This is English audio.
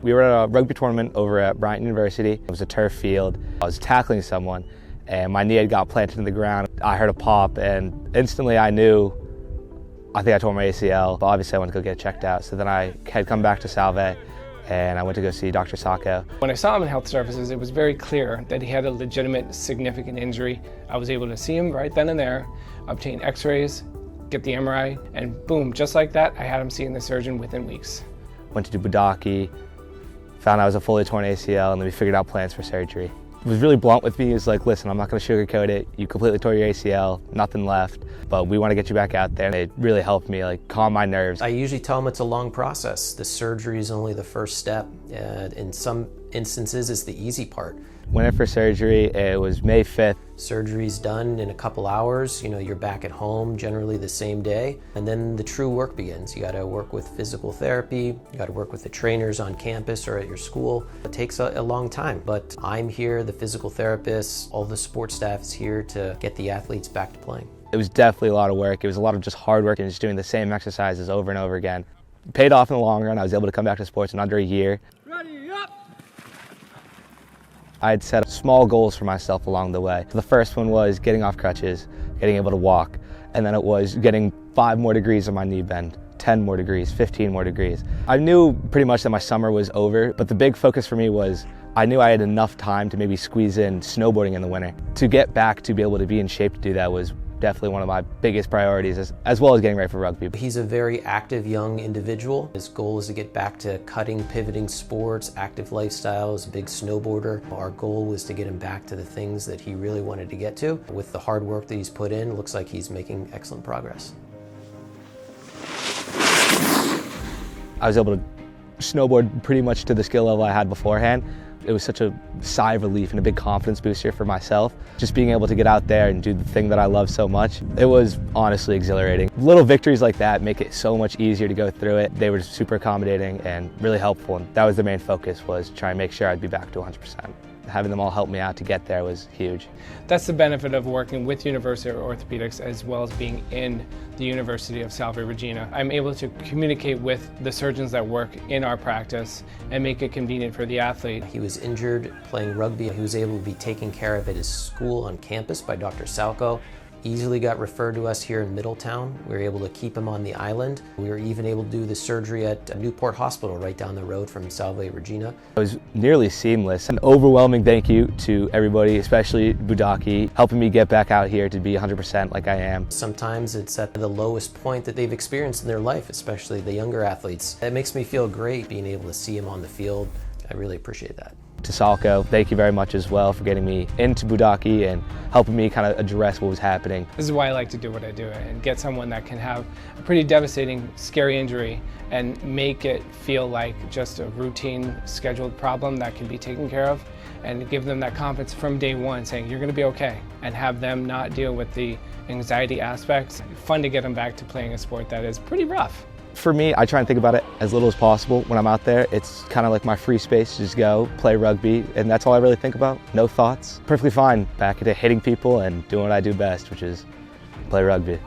We were at a rugby tournament over at Bryant University. It was a turf field. I was tackling someone and my knee had got planted in the ground. I heard a pop and instantly I knew, I think I tore my ACL, but obviously I went to go get checked out. So then I had come back to Salve and I went to go see Dr. Salko. When I saw him in health services, it was very clear that he had a legitimate, significant injury. I was able to see him right then and there, obtain x-rays, get the MRI, and boom, just like that, I had him seeing the surgeon within weeks. Went to do Budacki, found I was a fully torn ACL, and then we figured out plans for surgery. It was really blunt with me. He was like, listen, I'm not going to sugarcoat it. You completely tore your ACL, nothing left, but we want to get you back out there. And it really helped me calm my nerves. I usually tell them it's a long process. The surgery is only the first step. In some instances, it's the easy part. Went in for surgery, it was May 5th. Surgery's done in a couple hours, you're back at home generally the same day, and then the true work begins. You gotta work with physical therapy, you gotta work with the trainers on campus or at your school. It takes a long time, but I'm here, the physical therapist, all the support staff is here to get the athletes back to playing. It was definitely a lot of work. It was a lot of just hard work and just doing the same exercises over and over again. It paid off in the long run. I was able to come back to sports in under a year. I had set small goals for myself along the way. The first one was getting off crutches, getting able to walk, and then it was getting 5 more degrees on my knee bend, 10 more degrees, 15 more degrees. I knew pretty much that my summer was over, but the big focus for me was I knew I had enough time to maybe squeeze in snowboarding in the winter. To get back to be able to be in shape to do that was definitely one of my biggest priorities, as well as getting ready for rugby. He's a very active young individual. His goal is to get back to cutting, pivoting sports, active lifestyle. He's a big snowboarder. Our goal was to get him back to the things that he really wanted to get to. With the hard work that he's put in, it looks like he's making excellent progress. I was able to snowboard pretty much to the skill level I had beforehand. It was such a sigh of relief and a big confidence booster for myself. Just being able to get out there and do the thing that I love so much, it was honestly exhilarating. Little victories like that make it so much easier to go through it. They were super accommodating and really helpful, and that was the main focus, was try and make sure I'd be back to 100%. Having them all help me out to get there was huge. That's the benefit of working with University of Orthopedics as well as being in the University of Salve Regina. I'm able to communicate with the surgeons that work in our practice and make it convenient for the athlete. He was injured playing rugby. He was able to be taken care of at his school on campus by Dr. Salko. Easily got referred to us here in Middletown. We were able to keep him on the island. We were even able to do the surgery at Newport Hospital right down the road from Salve Regina. It was nearly seamless. An overwhelming thank you to everybody, especially Budacki, helping me get back out here to be 100% like I am. Sometimes it's at the lowest point that they've experienced in their life, especially the younger athletes. It makes me feel great being able to see him on the field. I really appreciate that. To Salko, thank you very much as well for getting me into Budacki and helping me kind of address what was happening. This is why I like to do what I do, and get someone that can have a pretty devastating, scary injury and make it feel like just a routine, scheduled problem that can be taken care of, and give them that confidence from day one, saying you're going to be okay, and have them not deal with the anxiety aspects. Fun to get them back to playing a sport that is pretty rough. For me, I try and think about it as little as possible when I'm out there. It's kind of like my free space to just go play rugby, and that's all I really think about. No thoughts. Perfectly fine back at hitting people and doing what I do best, which is play rugby.